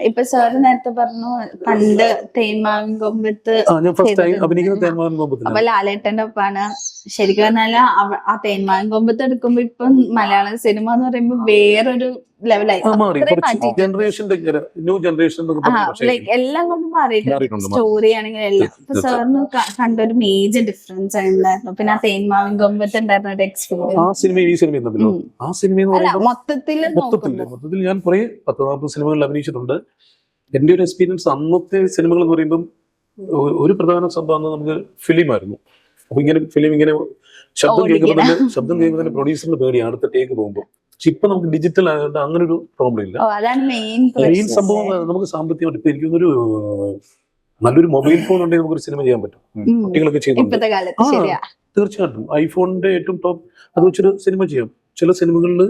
ഇപ്പൊ സാറ് നേരത്തെ പറഞ്ഞു പണ്ട് തേന്മാവിൻ കൊമ്പത്ത് ഞാൻ ഫസ്റ്റ് ടൈം അഭിനയിക്കുന്ന തേന്മാവിൻ കൊമ്പത്ത്. അപ്പൊ ലാലേട്ടന്റെ ഒപ്പാണ്. ശരിക്കും പറഞ്ഞാല് ആ തേന്മാവിൻ കൊമ്പത്ത് എടുക്കുമ്പോ ഇപ്പൊ മലയാളം സിനിമ എന്ന് പറയുമ്പോ വേറൊരു ലെവലായി, എല്ലാം കൊണ്ട് മാറിയിട്ടുണ്ട്. സ്റ്റോറി ആണെങ്കിലും എല്ലാം. അപ്പൊ സാറിന് കണ്ടൊരു മേജർ ഡിഫറൻസ് ഉണ്ടായിരുന്നു. പിന്നെ ആ തേന്മാവിൻ കൊമ്പത്ത് ഉണ്ടായിരുന്ന ഒരു എക്സ്പീരിയൻസ് മൊത്തത്തിൽ ഞാൻ കുറെ 10-40 സിനിമകളിൽ അഭിനയിച്ചിട്ടുണ്ട്. എന്റെ ഒരു എക്സ്പീരിയൻസ് അന്നത്തെ സിനിമകൾ എന്ന് പറയുമ്പോൾ ഒരു പ്രധാന സംഭവം നമുക്ക് ഫിലിമായിരുന്നു. അപ്പൊ ഇങ്ങനെ ഫിലിം ഇങ്ങനെ ശബ്ദം കേൾക്കുന്നതിന് പ്രൊഡ്യൂസറിന് പേടിയാണ് അടുത്ത ടേക്ക് പോകുമ്പോൾ. പക്ഷെ ഇപ്പൊ നമുക്ക് ഡിജിറ്റൽ ആയതുകൊണ്ട് അങ്ങനെ ഒരു പ്രോബ്ലം ഇല്ല. മെയിൻ സംഭവം നമുക്ക് സാമ്പത്തികമായിട്ട് ഇപ്പൊ എനിക്കൊരു നല്ലൊരു മൊബൈൽ ഫോൺ ഉണ്ടെങ്കിൽ നമുക്കൊരു സിനിമ ചെയ്യാൻ പറ്റും. കുട്ടികളൊക്കെ ചെയ്യുന്നുണ്ട്. തീർച്ചയായിട്ടും ഐഫോണിന്റെ ഏറ്റവും ടോപ്പ് അത് വെച്ചൊരു സിനിമ ചെയ്യാം. ചില സിനിമകളിൽ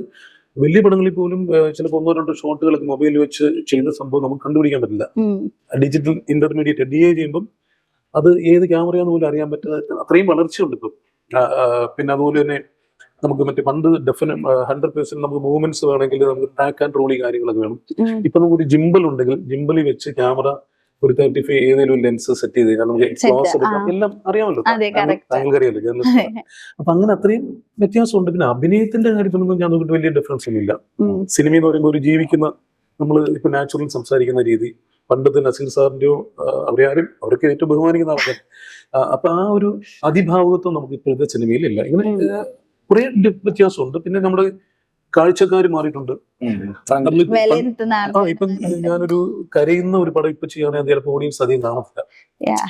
വലിയ പടങ്ങളിൽ പോലും ചിലപ്പോൾ 1-2 ഷോട്ടുകളൊക്കെ മൊബൈലിൽ വെച്ച് ചെയ്യുന്ന സംഭവം നമുക്ക് കണ്ടുപിടിക്കാൻ പറ്റില്ല. ഡിജിറ്റൽ ഇന്റർമീഡിയറ്റ് DA ചെയ്യുമ്പോൾ അത് ഏത് ക്യാമറയാന്ന് പോലും അറിയാൻ പറ്റാത്ത അത്രയും വളർച്ചയുണ്ട് ഇപ്പം. പിന്നെ അതുപോലെ തന്നെ നമുക്ക് മറ്റേ പണ്ട് 100% നമുക്ക് മൂവ്മെന്റ്സ് വേണമെങ്കിൽ നമുക്ക് ട്രാക്ക് ആൻഡ് റോളി കാര്യങ്ങളൊക്കെ വേണം. ഇപ്പൊ നമുക്കൊരു ജിംബൽ ഉണ്ടെങ്കിൽ ജിംബലിൽ വെച്ച് ക്യാമറ ഒരു 35 ഏതെങ്കിലും ലെൻസ് സെറ്റ് ചെയ്ത് നമുക്ക് ക്ലോസ് എടുക്കാം. എല്ലാം അറിയാമല്ലോ, താങ്കൾക്ക് അറിയാമല്ലോ ജേർണലിസ്റ്റ്. അപ്പൊ അങ്ങനെ അത്രയും വ്യത്യാസമുണ്ട്. പിന്നെ അഭിനയത്തിന്റെ കാര്യത്തിലൊന്നും ഞാൻ നോക്കിയിട്ട് വലിയ ഡിഫറൻസ് ഒന്നുമില്ല. സിനിമ എന്ന് പറയുമ്പോൾ ഒരു ജീവിക്കുന്ന നമ്മൾ ഇപ്പൊ നാച്ചുറൽ സംസാരിക്കുന്ന രീതി പണ്ടത്തെ നസീർ സാറിന്റെയോ അവർക്ക് ഏറ്റവും ബഹുമാനിക്കുന്ന ആൾക്കാർ. അപ്പൊ ആ ഒരു അതിഭാവുകത്വം നമുക്ക് ഇപ്പോഴത്തെ സിനിമയിൽ ഇല്ല. ഇങ്ങനെ കുറെ വ്യത്യാസമുണ്ട്. പിന്നെ നമ്മുടെ കാഴ്ചക്കാർ മാറിയിട്ടുണ്ട്. ഇപ്പം ഞാനൊരു കരയുന്ന ഒരു പടം ഇപ്പൊ ചെയ്യുകയാണെങ്കിൽ ചിലപ്പോൾ ഓഡിയൻസ് അധികം കാണത്തില്ല.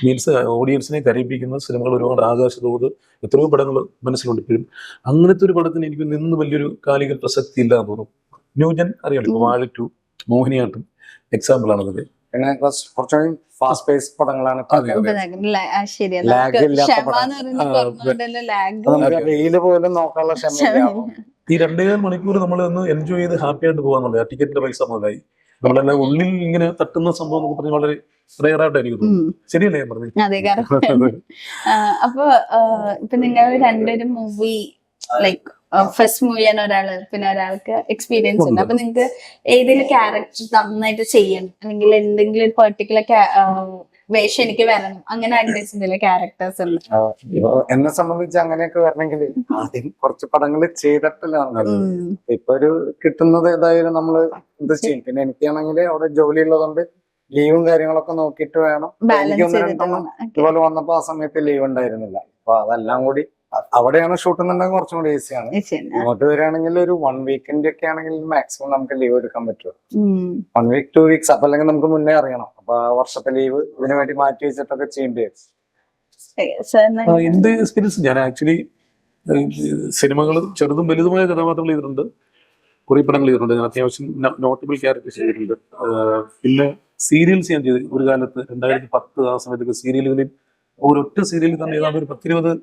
മീൻസ് ഓഡിയൻസിനെ കരയിപ്പിക്കുന്ന സിനിമകൾ ഒരുപാട് ആകാശത്തോട് എത്രയോ പടങ്ങൾ മനസ്സിലുണ്ട് ഇപ്പോഴും. അങ്ങനത്തെ ഒരു പടത്തിന് എനിക്ക് നിന്ന് വലിയൊരു കാലിക പ്രസക്തി ഇല്ലാന്ന് തോന്നുന്നു. ന്യൂജൻ അറിയാലോ, വാഴ 2, മോഹിനിയാട്ടം എക്സാമ്പിൾ ആണത്. പിന്നെ കുറച്ചുകൂടി ഫാസ്റ്റ് പേസ് പടങ്ങളാണ്. വെയില് പോലും നോക്കാനുള്ള ക്ഷമ. ഈ 2.5 മണിക്കൂർ നമ്മൾ ഒന്ന് എൻജോയ് ചെയ്ത് ഹാപ്പി ആയിട്ട് പോകാന്നുള്ളത്. ടിക്കറ്റിന്റെ പൈസ മുതലായി നമ്മളെല്ലാം ഉള്ളിൽ ഇങ്ങനെ തട്ടുന്ന സംഭവം നമുക്ക് പറഞ്ഞാൽ വളരെ റെയറായിട്ട് എനിക്ക് തോന്നുന്നു. ശരിയല്ലേ ഞാൻ പറഞ്ഞത്? അപ്പൊ ഇപ്പൊ നിങ്ങൾ രണ്ടുപേരും മൂവി ലൈക്ക് ഫസ്റ്റ് മൂവിയാണ് ഒരാള്, പിന്നെ ഒരാൾക്ക് എക്സ്പീരിയൻസ് ഉണ്ട്. അപ്പൊ നിങ്ങക്ക് ഏതെങ്കിലും ക്യാരക്ടർ നന്നായിട്ട് ചെയ്യണം അല്ലെങ്കിൽ എന്തെങ്കിലും ഒരു പെർട്ടിക്കുലർ വേഷം എനിക്ക് വരണം, അങ്ങനെ ആഗ്രഹിച്ചിട്ടില്ല ക്യാരക്ടേഴ്സ് ഉണ്ട്? എന്നെ സംബന്ധിച്ച് അങ്ങനെയൊക്കെ വരണമെങ്കിൽ ആദ്യം കുറച്ച് പടങ്ങൾ ചെയ്തിട്ടല്ല. ഇപ്പൊ ഒരു കിട്ടുന്നത് ഏതായാലും നമ്മള് ഇത് ചെയ്യും. പിന്നെ എനിക്കാണെങ്കിൽ അവിടെ ജോലി ഉള്ളതുകൊണ്ട് ലീവും കാര്യങ്ങളൊക്കെ നോക്കിയിട്ട് വേണം. എനിക്ക് 1-2 ഇതുപോലെ വന്നപ്പോ ആ സമയത്ത് ലീവ് ഉണ്ടായിരുന്നില്ല. അപ്പൊ അതെല്ലാം കൂടി അവിടെയാണ് ഷൂട്ടുന്നുണ്ടെങ്കിൽ കുറച്ചും കൂടി ഈസിയാണ്. ഇങ്ങോട്ട് വരികയാണെങ്കിൽ ഒരു 1 വീക്കിന്റെ ഒക്കെ ആണെങ്കിൽ മാക്സിമം നമുക്ക് ലീവ് എടുക്കാൻ പറ്റുമോ? 1 വീക്ക് 2 വീക്സ്. അപ്പൊ അല്ലെങ്കിൽ നമുക്ക് മുന്നേ അറിയണം. അപ്പൊ വർഷത്തെ ലീവ് ഇതിനു വേണ്ടി മാറ്റി വെച്ചിട്ടൊക്കെ ചെയ്യേണ്ടി വരും. എന്റെ എക്സ്പീരിയൻസ് ഞാൻ ആക്ച്വലി സിനിമകൾ ചെറുതും വലുതുമായ കഥാപാത്രങ്ങൾ ചെയ്തിട്ടുണ്ട്. കുറെ പടങ്ങൾ ചെയ്തിട്ടുണ്ട്. ഞാൻ അത്യാവശ്യം നോട്ടബിൾ ക്യാരക്ടേഴ്സ് ചെയ്തിട്ടുണ്ട്. പിന്നെ സീരിയൽസ് ഞാൻ ചെയ്ത് ഒരു കാലത്ത് 2010 ആ സമയത്തൊക്കെ സീരിയലുകളിൽ ഒരൊറ്റ സീരിയലിൽ തന്നെ ഏതാണ്ട് ഒരു 10-20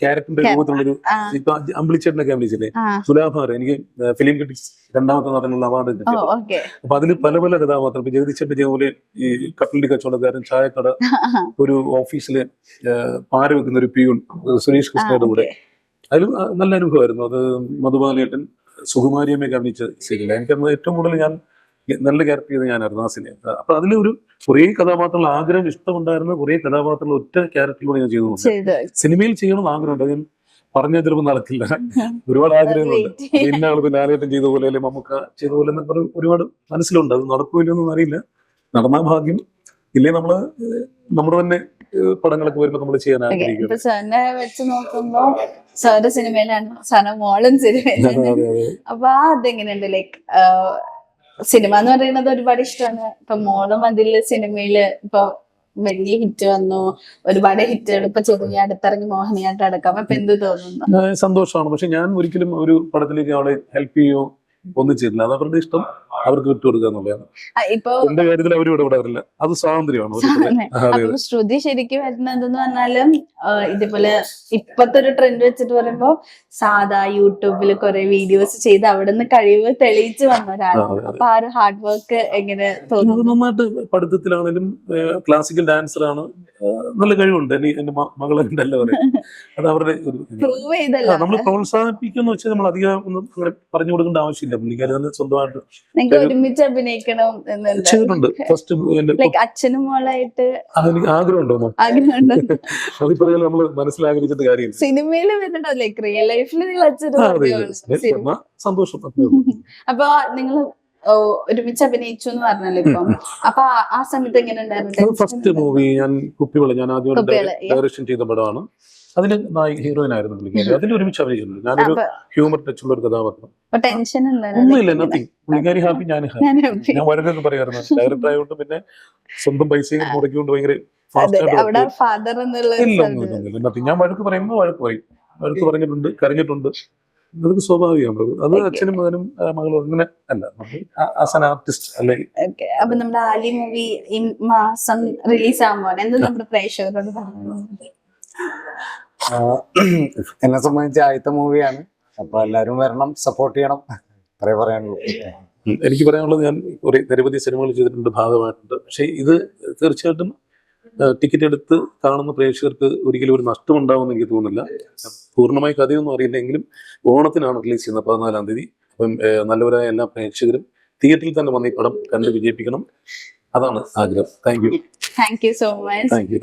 ക്യാരക്ടറിന്റെ രൂപത്തിലുള്ളൊരു ഇപ്പൊ അമ്പിളിച്ചേട്ടനൊക്കെ അഭിനയിച്ചില്ലേ, സുലാഭാർ. എനിക്ക് ഫിലിം ക്രിറ്റിക്സ് 2ാമത്തെ നടനുള്ള അവാർഡ് കിട്ടി. അപ്പൊ അതിൽ പല പല കഥാപാത്രം. ഇപ്പൊ ജഗദീശന്റെ പോലെ ഈ കപ്പലിന്റെ കച്ചവടക്കാരൻ, ചായക്കട, ഒരു ഓഫീസില് പാര വെക്കുന്ന ഒരു പിയൂൺ സുരേഷ് കൃഷ്ണയുടെ കൂടെ. അതിലും നല്ല അനുഭവമായിരുന്നു. അത് മധുബാലേട്ടൻ, സുകുമാരിയമ്മയൊക്കെ അഭിനയിച്ച സീരിയൽ. എനിക്കന്ന് ഏറ്റവും കൂടുതൽ ഞാൻ നല്ല ക്യാരക്ടർ ചെയ്ത് ഞാനായിരുന്നു ആ സിനിമ. അപ്പൊ അതിലൊരു കുറെ കഥാപാത്രങ്ങൾ ആഗ്രഹം ഇഷ്ടമുണ്ടായിരുന്ന കുറെ കഥാപാത്രങ്ങൾ ഒറ്റ ക്യാരക്ടറിലൂടെ ഞാൻ ചെയ്തു. സിനിമയിൽ ചെയ്യണമെന്ന് ആഗ്രഹമുണ്ട്. ഞാൻ പറഞ്ഞാൽ ചിലപ്പോൾ നടക്കില്ല. ഒരുപാട് ആഗ്രഹങ്ങളുണ്ട്. ഇന്ന ആൾക്ക് ലാലേട്ടൻ ചെയ്ത പോലെ അല്ലെങ്കിൽ മമ്മൂക്ക ചെയ്ത പോലെ എന്നൊക്കെ ഒരുപാട് മനസ്സിലുണ്ട്. അത് നടക്കൂലെന്നൊന്നും അറിയില്ല. നടന്നാ ഭാഗ്യം. ഇല്ലേ നമ്മുടെ തന്നെ പടങ്ങളൊക്കെ വരുമ്പോ നമ്മൾ ചെയ്യാൻ ആഗ്രഹിക്കും. സാറിനെ വെച്ച് നോക്കുമ്പോ സാറ് സിനിമയിലാണ്, സാറിന് മോളും സിനിമയിലാണ്. അപ്പൊ അതെങ്ങനെയുണ്ട്? ലൈക്ക് സിനിമ എന്ന് പറയുന്നത് ഒരുപാട് ഇഷ്ടമാണ്. ഇപ്പൊ മോളും അതില് സിനിമയില് ഇപ്പൊ വലിയ ഹിറ്റ് വന്നു, ഒരുപാട് ഹിറ്റുകൾ ഇപ്പൊ ചെറിയ അടുത്തിറങ്ങി മോഹിനിയാട്ടം അടക്കം. അപ്പൊ എന്ത് തോന്നുന്നു? സന്തോഷമാണ്. പക്ഷെ ഞാൻ ഒരിക്കലും ഒരു പടത്തിലേക്ക് അവളെ ഹെൽപ്പ് ചെയ്യോ ഒന്നും ചെയ്തില്ല. അത് അവരുടെ ഇഷ്ടം, അവർക്ക് വിട്ടുകൊടുക്കുക എന്നുള്ളതാണ്. എന്റെ കാര്യത്തിൽ അവരും ഇടപെടാറില്ല. അത് സ്വാതന്ത്ര്യമാണ്. ശ്രുതി ശരിക്കും വരുന്നതെന്ന് പറഞ്ഞാലും ഇതേപോലെ ഇപ്പത്തെ ഒരു ട്രെൻഡ് വെച്ചിട്ട് പറയുമ്പോ സാധാ യൂട്യൂബിൽ കുറെ വീഡിയോസ് ചെയ്ത് അവിടെ നിന്ന് കഴിവ് തെളിയിച്ച് വന്ന ഒരാളാണ്. അപ്പൊ ആ ഒരു ഹാർഡ് വർക്ക് എങ്ങനെ തോന്നുന്നു? നന്നായിട്ട് പഠിത്തത്തിലാണെങ്കിലും ക്ലാസിക്കൽ ഡാൻസറാണ്. നല്ല കഴിവുണ്ട്. എന്റെ മകളുണ്ട് അല്ല പറയും. അത് അവരുടെ ഒരു പ്രൂവ് ചെയ്തല്ലോ നമ്മൾ പ്രോത്സാഹിപ്പിക്കുന്ന വെച്ചാൽ നമ്മൾ അധികം ഒന്നും അങ്ങനെ പറഞ്ഞു കൊടുക്കേണ്ട ആവശ്യമില്ല. പുള്ളിക്കാരി തന്നെ സ്വന്തമായിട്ട് നിങ്ങൾക്ക് ഒരുമിച്ച് അഭിനയിക്കണം എന്നുണ്ട്. ചെയ്തിട്ടുണ്ട്. ഫസ്റ്റ് ലൈക്ക് അച്ഛനും മോളായിട്ട് എനിക്ക് ആഗ്രഹമുണ്ടോ? ആഗ്രഹമുണ്ട്. അതിപ്പോ നമ്മൾ മനസ്സിലാഗ്രഹിച്ചിട്ട് കാര്യം. സിനിമയിൽ വരുന്നുണ്ടോ? ലൈക്ക് റിയൽ ലൈഫിൽ നിങ്ങൾ അച്ഛനും സന്തോഷം. അപ്പൊ നിങ്ങൾ ഒരുമിച്ച് അഭിനയിച്ചു എന്ന് പറഞ്ഞല്ലോ ഇപ്പം. അപ്പൊ ആ സമയത്ത് എങ്ങനെ ഉണ്ടായിരുന്നു? ഫസ്റ്റ് മൂവി ഞാൻ കുപ്പിവെള്ളം, ഞാൻ ആദ്യം ഡയറക്ഷൻ ചെയ്ത പടമാണ്. അതിന് ഹീറോയിൻ ആയിരുന്നു പുള്ളിക്കാരി. അതിൽ ഒരുമിച്ച് അഭിനയിച്ചിട്ടുണ്ട്. ഞാനൊരു ഹ്യൂമർ ടച്ച് ഉള്ള ഒരു കഥാപാത്രം. ടെൻഷൻ ഒന്നുമില്ല, നത്തിങ്. പുള്ളിക്കാരി ഹാപ്പി, ഞാൻ ഹാപ്പി. ഞാൻ വളരെ പറയാറുണ്ട്, ഡയറക്ടർ ആയതുകൊണ്ട് പിന്നെ സ്വന്തം പൈസയും മുടക്കിക്കൊണ്ട് ഭയങ്കര ഫാദർ എന്നുള്ള ഞാൻ വഴക്ക് പറയുമ്പോൾ വഴക്ക് പറയും. വഴക്ക് പറഞ്ഞിട്ടുണ്ട്, കരഞ്ഞിട്ടുണ്ട്. അതൊക്കെ സ്വാഭാവികമാണ്. അത് അച്ഛനും മകനും മകളും അങ്ങനെ അല്ല, ആസ് ആൻ ആർട്ടിസ്റ്റ് അല്ലെ. അപ്പൊ നമ്മുടെ ആലി മൂവി ഈ മാസം റിലീസ് ആകുമ്പോൾ എന്ത് നമ്മുടെ പ്രേക്ഷകരോട് പറയുന്നത്? എന്നെ സംബന്ധിച്ച് ആദ്യത്തെ മൂവിയാണ്. അപ്പൊ എല്ലാരും വരണം, സപ്പോർട്ട് ചെയ്യണം, അത്രേ പറയാനുള്ളൂ. എനിക്ക് പറയാനുള്ളത്, ഞാൻ ഒരു നിരവധി സിനിമകൾ ചെയ്തിട്ടുണ്ട്, ഭാഗമായിട്ടുണ്ട്. പക്ഷെ ഇത് തീർച്ചയായിട്ടും ടിക്കറ്റ് എടുത്ത് കാണുന്ന പ്രേക്ഷകർക്ക് ഒരിക്കലും ഒരു നഷ്ടം ഉണ്ടാവുമെന്ന് എനിക്ക് തോന്നുന്നില്ല. പൂർണ്ണമായി കഥയൊന്നും അറിയില്ലെങ്കിലും ഓണത്തിനാണ് റിലീസ് ചെയ്യുന്നത് 14-ാം തീയതി. അപ്പം നല്ലവരായ എല്ലാ പ്രേക്ഷകരും തിയേറ്ററിൽ തന്നെ വന്ന് ഈ പടം കണ്ട് വിജയിപ്പിക്കണം. അതാണ് ആഗ്രഹം. Thank you so much. Thank you.